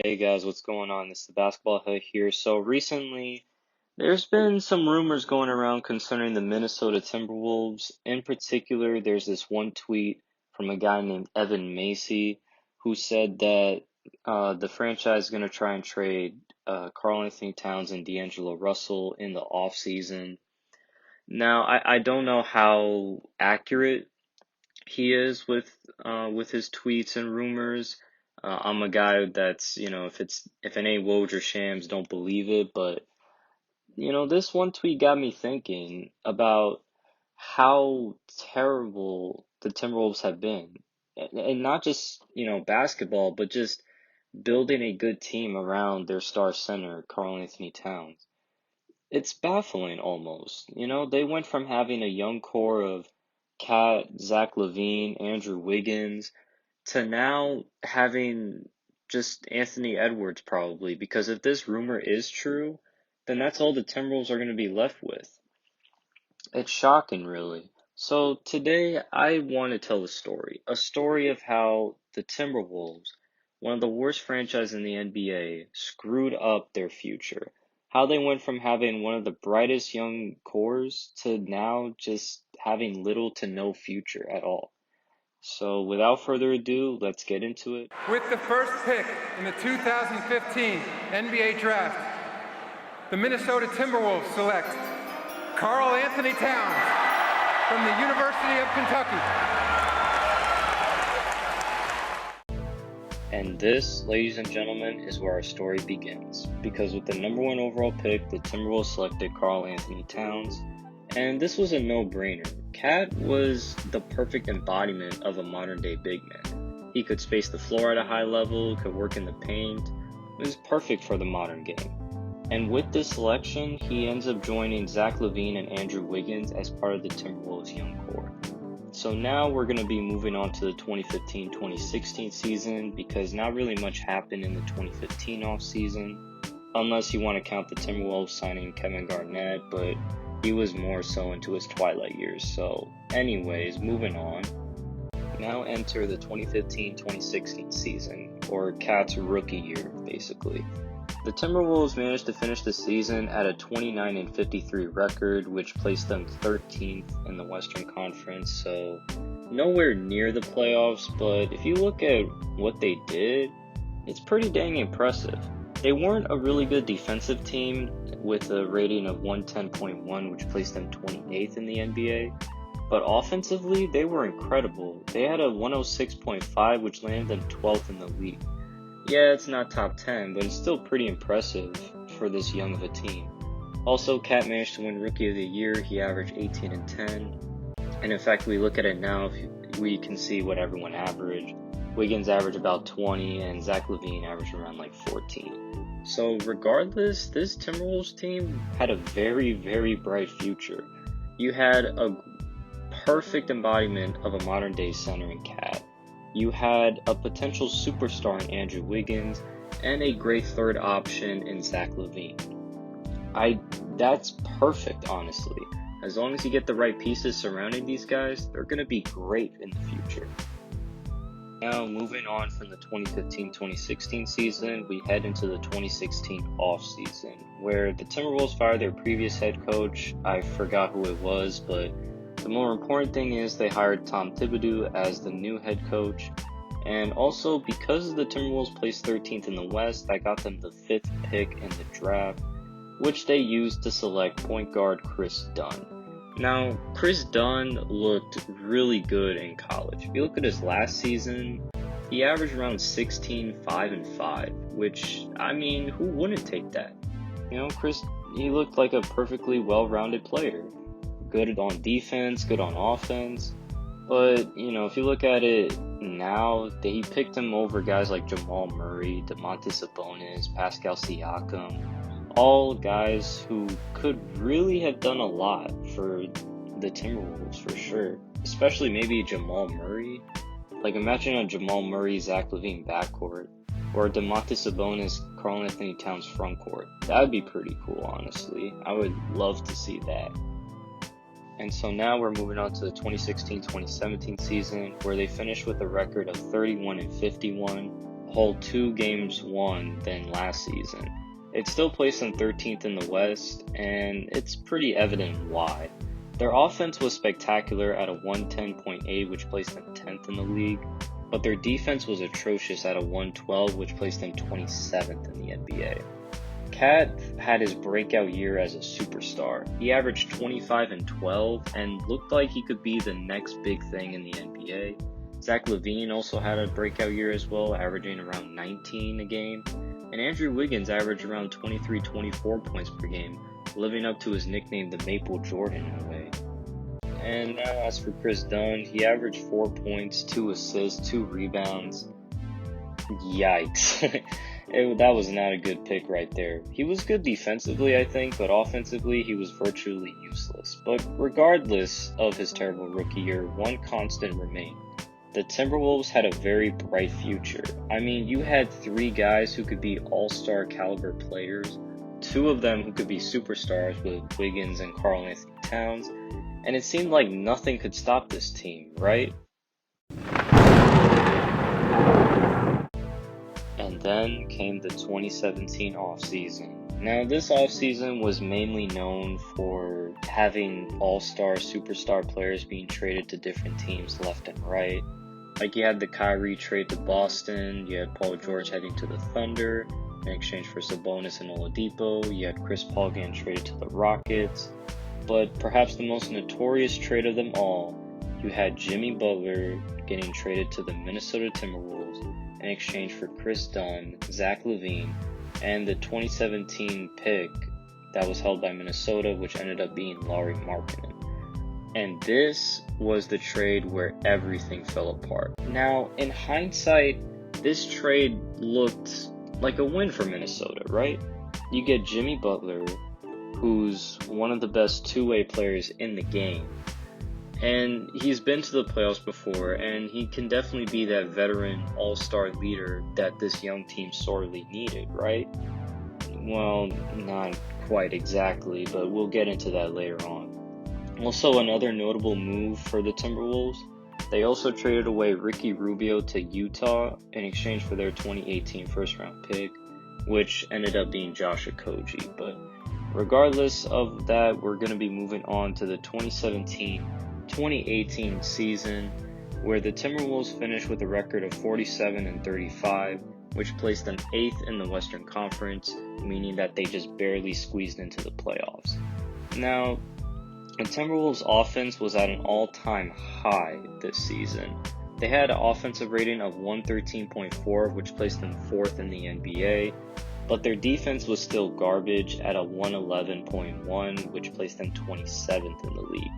Hey guys, what's going on? This is the Basketball Hut here. So recently, there's been some rumors going around concerning the Minnesota Timberwolves. In particular, there's this one tweet from a guy named Evan Macy who said that the franchise is going to try and trade Karl Anthony Towns and D'Angelo Russell in the offseason. Now, I don't know how accurate he is with his tweets and rumors. I'm a guy that's, if it ain't Woj or Shams, don't believe it. But this one tweet got me thinking about how terrible the Timberwolves have been, and not just basketball, but just building a good team around their star center, Karl Anthony Towns. It's baffling almost. They went from having a young core of Cat, Zach LaVine, Andrew Wiggins, to now having just Anthony Edwards probably, because if this rumor is true, then that's all the Timberwolves are going to be left with. It's shocking, really. So today I want to tell a story of how the Timberwolves, one of the worst franchises in the NBA, screwed up their future. How they went from having one of the brightest young cores to now just having little to no future at all. So without further ado, let's get into it. With the first pick in the 2015 NBA Draft, the Minnesota Timberwolves select Karl Anthony Towns from the University of Kentucky. And this, ladies and gentlemen, is where our story begins. Because with the number one overall pick, the Timberwolves selected Karl Anthony Towns, and this was a no-brainer. Cat was the perfect embodiment of a modern-day big man. He could space the floor at a high level, could work in the paint. It was perfect for the modern game. And with this selection, he ends up joining Zach LaVine and Andrew Wiggins as part of the Timberwolves' young core. So now we're going to be moving on to the 2015-2016 season, because not really much happened in the 2015 offseason, unless you want to count the Timberwolves signing Kevin Garnett, but he was more so into his twilight years. So anyways, moving on. Now enter the 2015-2016 season, or Cat's rookie year, basically. The Timberwolves managed to finish the season at a 29-53 record, which placed them 13th in the Western Conference, so nowhere near the playoffs, but if you look at what they did, it's pretty dang impressive. They weren't a really good defensive team with a rating of 110.1, which placed them 28th in the NBA, but offensively, they were incredible. They had a 106.5, which landed them 12th in the league. Yeah, it's not top 10, but it's still pretty impressive for this young of a team. Also, Cat managed to win Rookie of the Year. He averaged 18 and 10. And in fact, we look at it now, we can see what everyone averaged. Wiggins averaged about 20, and Zach LaVine averaged around like 14. So regardless, this Timberwolves team had a very, very bright future. You had a perfect embodiment of a modern-day center in Cat. You had a potential superstar in Andrew Wiggins, and a great third option in Zach LaVine. That's perfect, honestly. As long as you get the right pieces surrounding these guys, they're going to be great in the future. Now, moving on from the 2015-2016 season, we head into the 2016 offseason, where the Timberwolves fired their previous head coach. I forgot who it was, but the more important thing is they hired Tom Thibodeau as the new head coach. And also, because the Timberwolves placed 13th in the West, that got them the 5th pick in the draft, which they used to select point guard Chris Dunn. Now, Chris Dunn looked really good in college. If you look at his last season, he averaged around 16, 5, and 5, which, I mean, who wouldn't take that? He looked like a perfectly well-rounded player. Good on defense, good on offense. But, if you look at it now, he picked him over guys like Jamal Murray, Domantas Sabonis, Pascal Siakam, all guys who could really have done a lot for the Timberwolves, for sure. Especially maybe Jamal Murray. Like, imagine a Jamal Murray, Zach LaVine backcourt, or a Domantas Sabonis, Karl Anthony Towns frontcourt. That would be pretty cool, honestly. I would love to see that. And so now we're moving on to the 2016-2017 season, where they finished with a record of 31-51. hold 2 games won than last season. It still placed them 13th in the West, and it's pretty evident why. Their offense was spectacular at a 110.8, which placed them 10th in the league, but their defense was atrocious at a 112, which placed them 27th in the NBA. Cat had his breakout year as a superstar. He averaged 25 and 12 and looked like he could be the next big thing in the NBA. Zach LaVine also had a breakout year as well, averaging around 19 a game. And Andrew Wiggins averaged around 23-24 points per game, living up to his nickname, the Maple Jordan, in a way. And now as for Chris Dunn, he averaged 4 points, 2 assists, 2 rebounds. Yikes. That was not a good pick right there. He was good defensively, I think, but offensively he was virtually useless. But regardless of his terrible rookie year, one constant remained. The Timberwolves had a very bright future. I mean, you had 3 guys who could be all-star caliber players, 2 of them who could be superstars with Wiggins and Karl Anthony Towns, and it seemed like nothing could stop this team, right? And then came the 2017 offseason. Now, this offseason was mainly known for having all-star, superstar players being traded to different teams left and right. Like, you had the Kyrie trade to Boston, you had Paul George heading to the Thunder in exchange for Sabonis and Oladipo, you had Chris Paul getting traded to the Rockets, but perhaps the most notorious trade of them all, you had Jimmy Butler getting traded to the Minnesota Timberwolves in exchange for Chris Dunn, Zach LaVine, and the 2017 pick that was held by Minnesota, which ended up being Lauri Markkanen. And this was the trade where everything fell apart. Now, in hindsight, this trade looked like a win for Minnesota, right? You get Jimmy Butler, who's one of the best two-way players in the game. And he's been to the playoffs before, and he can definitely be that veteran all-star leader that this young team sorely needed, right? Well, not quite exactly, but we'll get into that later on. Also, another notable move for the Timberwolves, they also traded away Ricky Rubio to Utah in exchange for their 2018 first-round pick, which ended up being Josh Okogie. But regardless of that, we're going to be moving on to the 2017-2018 season, where the Timberwolves finished with a record of 47-35, which placed them 8th in the Western Conference, meaning that they just barely squeezed into the playoffs. Now, the Timberwolves' offense was at an all-time high this season. They had an offensive rating of 113.4, which placed them 4th in the NBA, but their defense was still garbage at a 111.1, which placed them 27th in the league.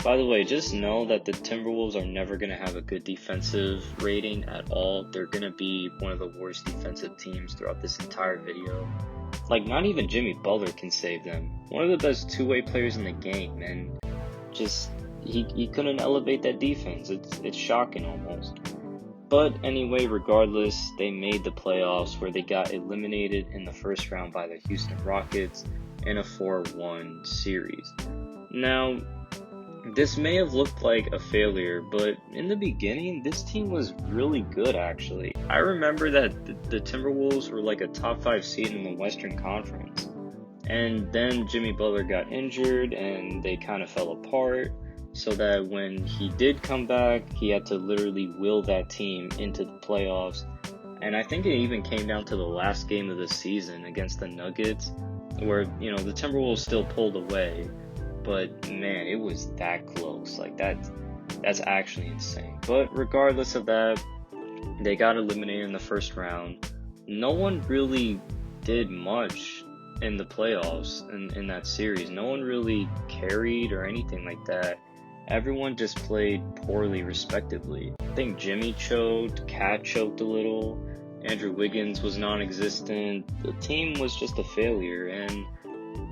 By the way, just know that the Timberwolves are never going to have a good defensive rating at all. They're going to be one of the worst defensive teams throughout this entire video. Like, not even Jimmy Butler can save them. One of the best two-way players in the game, and just, he couldn't elevate that defense. It's shocking almost. But anyway, regardless, they made the playoffs where they got eliminated in the first round by the Houston Rockets in a 4-1 series. Now, this may have looked like a failure, but in the beginning, this team was really good, actually. I remember that the Timberwolves were like a top 5 seed in the Western Conference. And then Jimmy Butler got injured, and they kind of fell apart, so that when he did come back, he had to literally will that team into the playoffs. And I think it even came down to the last game of the season against the Nuggets, where, the Timberwolves still pulled away. But man, it was that close. Like, that's actually insane. But regardless of that, they got eliminated in the first round. No one really did much in the playoffs in that series. No one really carried or anything like that. Everyone just played poorly respectively. I think Jimmy choked, Cat choked a little, Andrew Wiggins was non-existent. The team was just a failure, and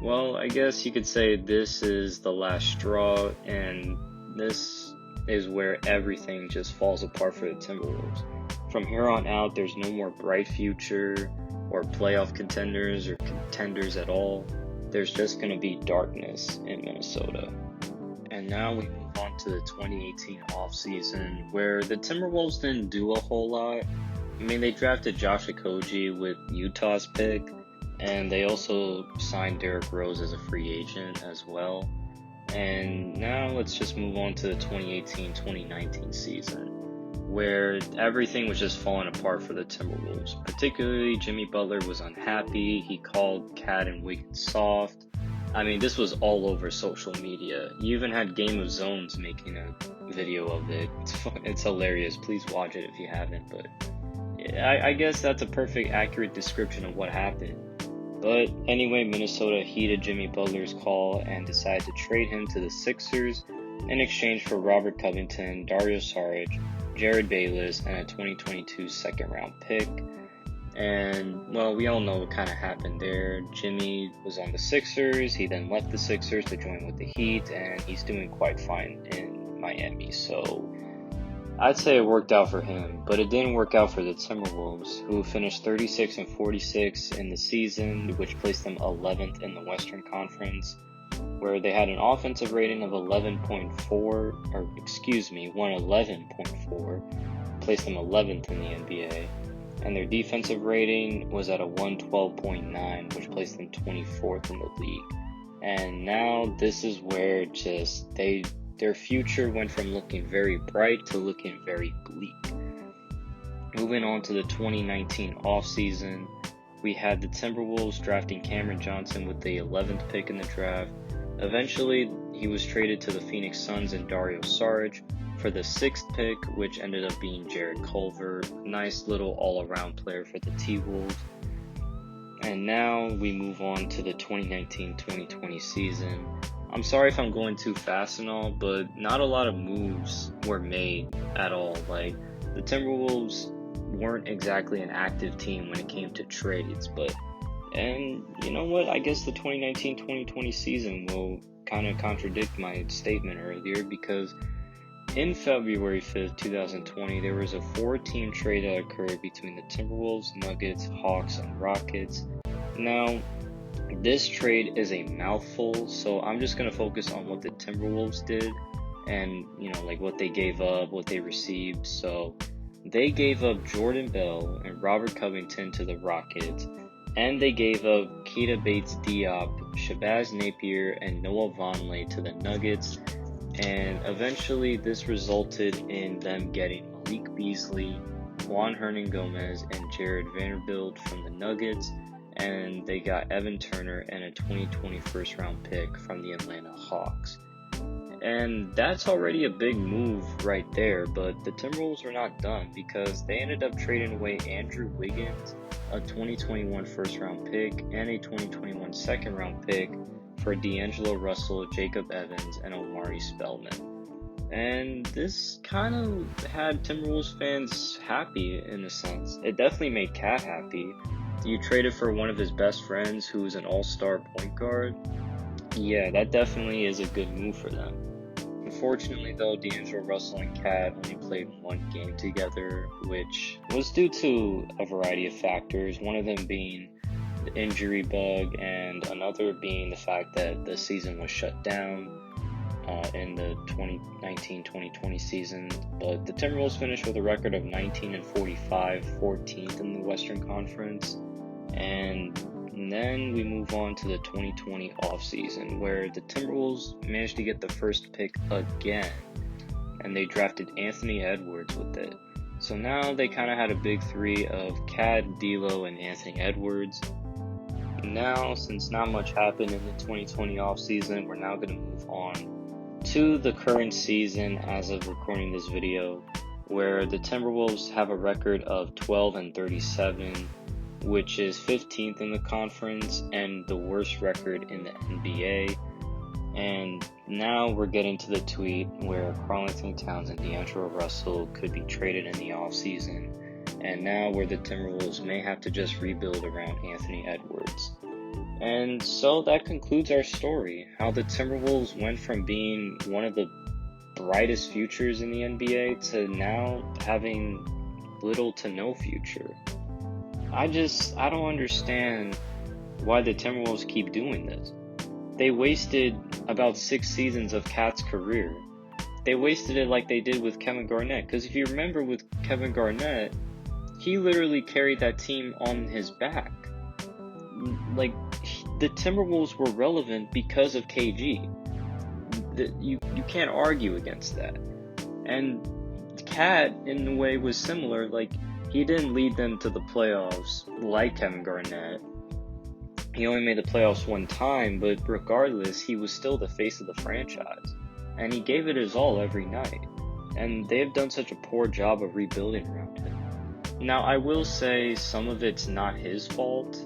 well, I guess you could say this is the last straw, and this is where everything just falls apart for the Timberwolves. From here on out, there's no more bright future or playoff contenders or contenders at all. There's just going to be darkness in Minnesota. And now we move on to the 2018 offseason, where the Timberwolves didn't do a whole lot. I mean, they drafted Josh Okogie with Utah's pick, and they also signed Derrick Rose as a free agent as well. And now let's just move on to the 2018-2019 season, where everything was just falling apart for the Timberwolves. Particularly, Jimmy Butler was unhappy. He called Cat and Wiggins soft. I mean, this was all over social media. You even had Game of Zones making a video of it. It's hilarious. Please watch it if you haven't. But I guess that's a perfect, accurate description of what happened. But anyway, Minnesota heeded Jimmy Butler's call and decided to trade him to the Sixers in exchange for Robert Covington, Dario Saric, Jared Bayless, and a 2022 second-round pick. And, well, we all know what kind of happened there. Jimmy was on the Sixers. He then left the Sixers to join with the Heat, and he's doing quite fine in Miami. So I'd say it worked out for him, but it didn't work out for the Timberwolves, who finished 36-46 in the season, which placed them 11th in the Western Conference, where they had an offensive rating of 111.4, placed them 11th in the NBA, and their defensive rating was at a 112.9, which placed them 24th in the league. And now this is where their future went from looking very bright to looking very bleak. Moving on to the 2019 offseason, we had the Timberwolves drafting Cameron Johnson with the 11th pick in the draft. Eventually, he was traded to the Phoenix Suns and Dario Saric for the 6th pick, which ended up being Jared Culver. Nice little all-around player for the T-Wolves. And now we move on to the 2019-2020 season. I'm sorry if I'm going too fast and all, but not a lot of moves were made at all. Like, the Timberwolves weren't exactly an active team when it came to trades, and you know what? I guess the 2019-2020 season will kind of contradict my statement earlier, because in February 5th, 2020, there was a 4-team trade that occurred between the Timberwolves, Nuggets, Hawks, and Rockets. Now, this trade is a mouthful, so I'm just going to focus on what the Timberwolves did and, like what they gave up, what they received. So they gave up Jordan Bell and Robert Covington to the Rockets, and they gave up Keita Bates-Diop, Shabazz Napier, and Noah Vonleh to the Nuggets. And eventually this resulted in them getting Malik Beasley, Juan Hernan-Gomez, and Jared Vanderbilt from the Nuggets. And they got Evan Turner and a 2020 first-round pick from the Atlanta Hawks. And that's already a big move right there, but the Timberwolves were not done, because they ended up trading away Andrew Wiggins, a 2021 first-round pick, and a 2021 second-round pick for D'Angelo Russell, Jacob Evans, and Omari Spellman. And this kind of had Timberwolves fans happy in a sense. It definitely made Cat happy. You traded for one of his best friends who is an all-star point guard. Yeah, that definitely is a good move for them. Unfortunately, though, D'Angelo Russell and Cat only played one game together, which was due to a variety of factors, one of them being the injury bug, and another being the fact that the season was shut down in the 2019-2020 season. But the Timberwolves finished with a record of 19-45, 14th in the Western Conference. And then we move on to the 2020 offseason, where the Timberwolves managed to get the first pick again, and they drafted Anthony Edwards with it. So now they kind of had a big three of Cat, D'Lo, and Anthony Edwards. Now, since not much happened in the 2020 offseason, we're now going to move on to the current season as of recording this video, where the Timberwolves have a record of 12-37, which is 15th in the conference and the worst record in the NBA. And now we're getting to the tweet where Karl-Anthony Towns and D'Angelo Russell could be traded in the offseason, and now where the Timberwolves may have to just rebuild around Anthony Edwards. And so that concludes our story, how the Timberwolves went from being one of the brightest futures in the NBA to now having little to no future. I don't understand why the Timberwolves keep doing this. They wasted about 6 seasons of Cat's career. They wasted it like they did with Kevin Garnett. Because if you remember with Kevin Garnett, He literally carried that team on his back. Like, the Timberwolves were relevant because of KG. You can't argue against that. And Cat, in a way, was similar. Like, he didn't lead them to the playoffs like Kevin Garnett. He only made the playoffs one time, but regardless, he was still the face of the franchise. And he gave it his all every night. And they have done such a poor job of rebuilding around him. Now, I will say some of it's not his fault.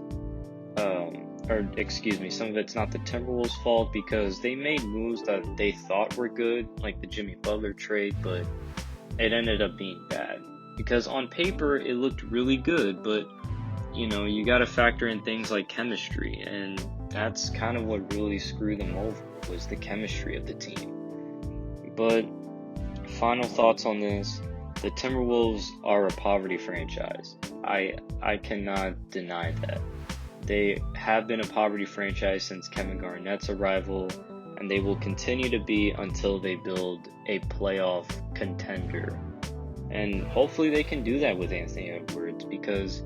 Some of it's not the Timberwolves' fault, because they made moves that they thought were good, like the Jimmy Butler trade, but it ended up being bad. Because on paper, it looked really good, but, you gotta factor in things like chemistry, and that's kind of what really screwed them over, was the chemistry of the team. But, final thoughts on this: the Timberwolves are a poverty franchise. I cannot deny that. They have been a poverty franchise since Kevin Garnett's arrival, and they will continue to be until they build a playoff contender. And hopefully they can do that with Anthony Edwards, because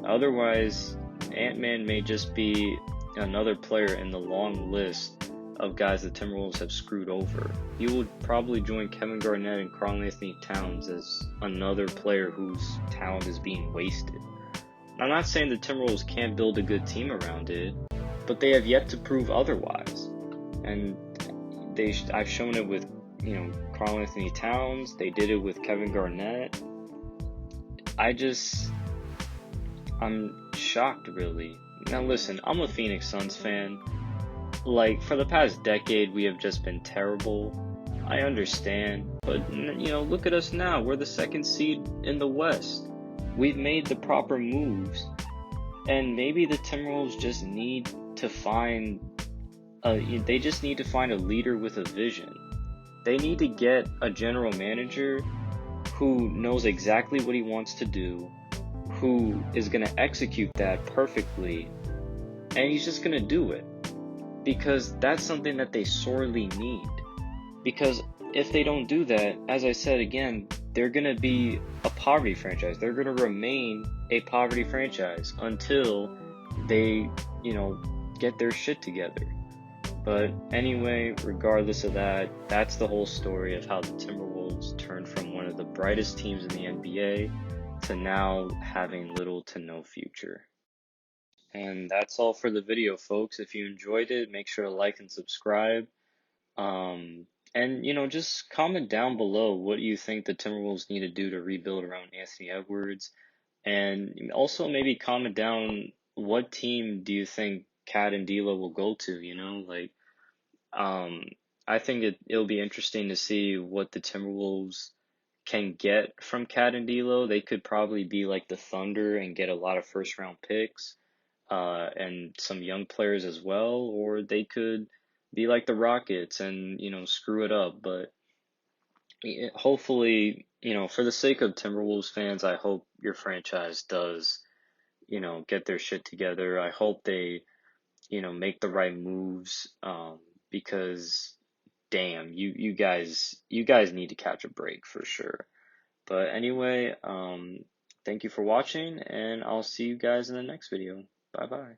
otherwise Ant-Man may just be another player in the long list of guys the Timberwolves have screwed over. He will probably join Kevin Garnett and Karl-Anthony Towns as another player whose talent is being wasted. I'm not saying the Timberwolves can't build a good team around it, but they have yet to prove otherwise. And I've shown it with, Karl-Anthony Towns. They did it with Kevin Garnett. I'm shocked, really. Now listen, I'm a Phoenix Suns fan. Like, for the past decade, we have just been terrible. I understand, but, look at us now. We're the second seed in the West. We've made the proper moves, and maybe the Timberwolves just need to find a leader with a vision. They need to get a general manager who knows exactly what he wants to do, who is going to execute that perfectly, and he's just going to do it. Because that's something that they sorely need. Because if they don't do that, as I said again, they're going to be a poverty franchise. They're going to remain a poverty franchise until they, get their shit together. But anyway, regardless of that, that's the whole story of how the Timberwolves turned from one of the brightest teams in the NBA to now having little to no future. And that's all for the video, folks. If you enjoyed it, make sure to like and subscribe. And, just comment down below what you think the Timberwolves need to do to rebuild around Anthony Edwards. And also maybe comment down what team do you think Cat and D'Lo will go to, I think it'll be interesting to see what the Timberwolves can get from Cat and D'Lo. They could probably be like the Thunder and get a lot of first round picks, and some young players as well, or they could be like the Rockets and, screw it up. But hopefully, for the sake of Timberwolves fans, I hope your franchise does, get their shit together. I hope they, make the right moves, because damn, you guys need to catch a break for sure. But anyway, thank you for watching, and I'll see you guys in the next video. Bye bye.